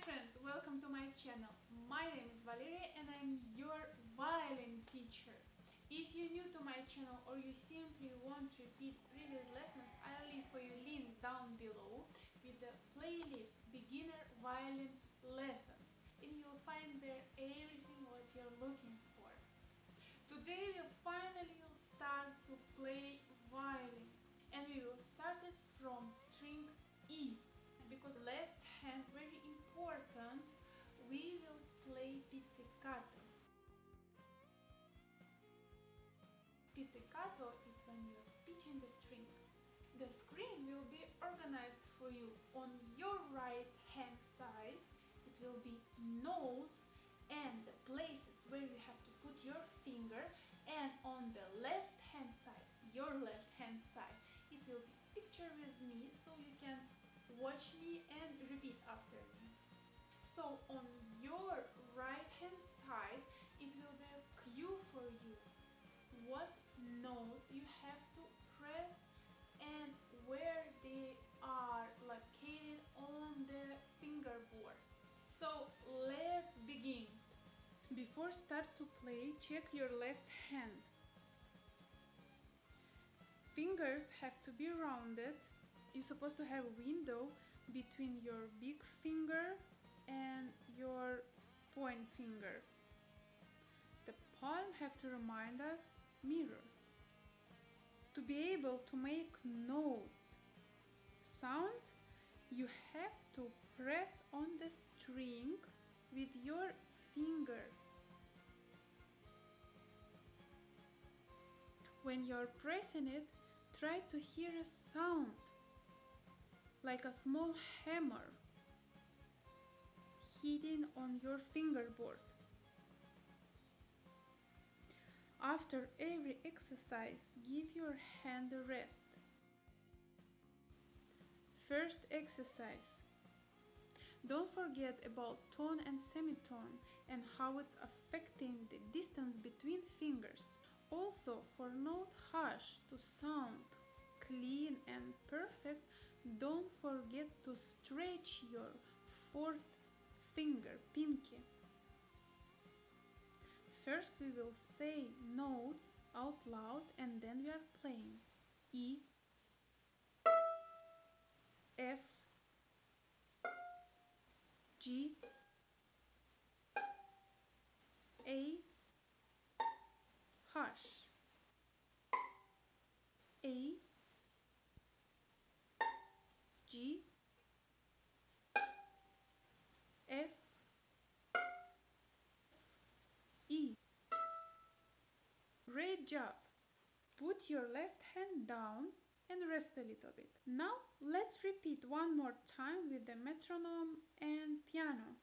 friend, welcome to my channel. My name is Valeria and I'm your violin teacher. If you're new to my channel or you simply want to repeat previous lessons, I'll leave for you a link down below with the playlist Beginner Violin Lessons, and you'll find there everything what you're looking for. Today we finally will start to play violin, and we will start it from string E. Because left hand very important, we will play pizzicato. Pizzicato is when you're pitching the string. The screen will be organized for you. On your right hand side it will be notes and the places where you have to put your finger, and on the left hand side, your left hand side, it will be picture with me, so you can watch me and repeat after me. So on your right hand side it will be a cue for you what notes you have to press and where they are located on the fingerboard. So let's begin. Before start to play, check your left hand. Fingers have to be rounded. You're supposed to have a window between your big finger and your point finger. The palm have to remind us mirror. To be able to make note sound, you have to press on the string with your finger. When you're pressing it, try to hear a sound like a small hammer hitting on your fingerboard. After every exercise, give your hand a rest. First exercise. Don't forget about tone and semitone and how it's affecting the distance between fingers. Also, for note harsh to sound clean and perfect, don't forget to stretch your fourth finger, pinky. First we will say notes out loud and then we are playing. E, F, G, A, harsh, A, G, F, E. Great job! Put your left hand down and rest a little bit. Now let's repeat one more time with the metronome and piano.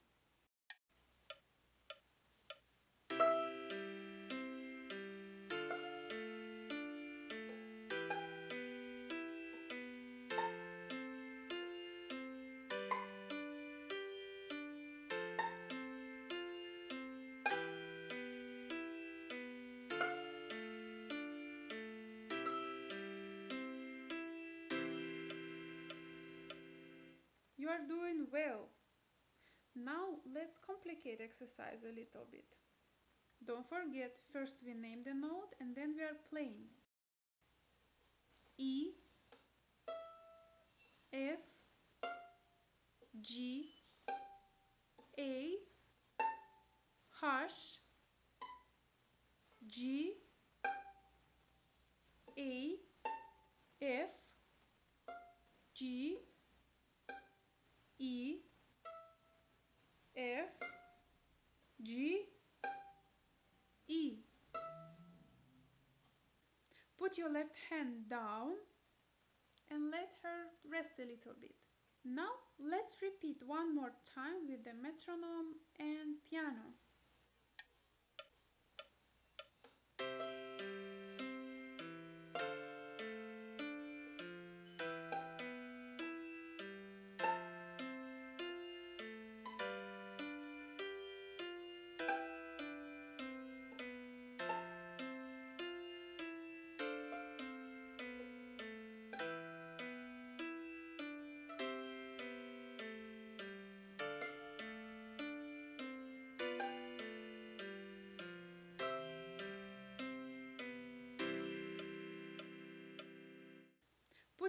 You are doing well. Now let's complicate exercise a little bit. Don't forget, first we name the note and then we are playing. E, F, G, A, harsh, G, A, F, G, E, F, G, E. Put your left hand down and let her rest a little bit. Now let's repeat one more time with the metronome and piano.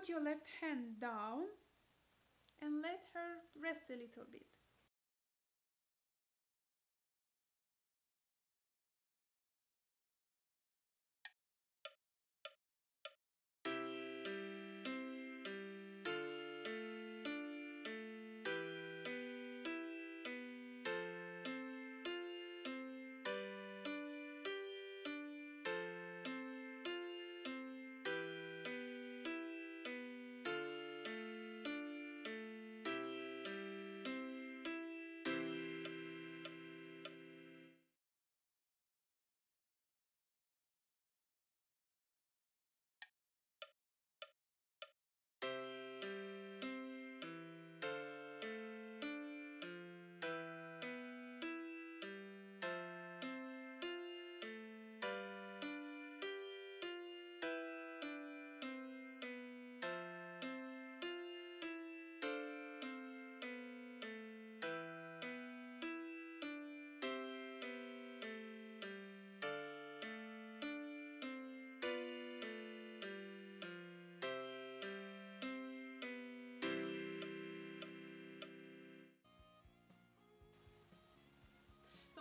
put your left hand down and let her rest a little bit.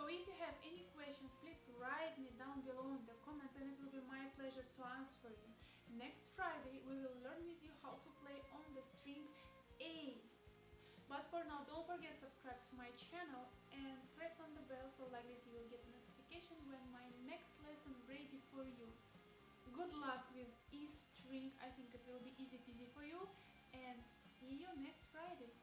So if you have any questions, please write me down below in the comments and it will be my pleasure to answer you. Next Friday we will learn with you how to play on the string A. But for now, don't forget to subscribe to my channel and press on the bell so like this you will get a notification when my next lesson ready for you. Good luck with E string, I think it will be easy peasy for you, and see you next Friday.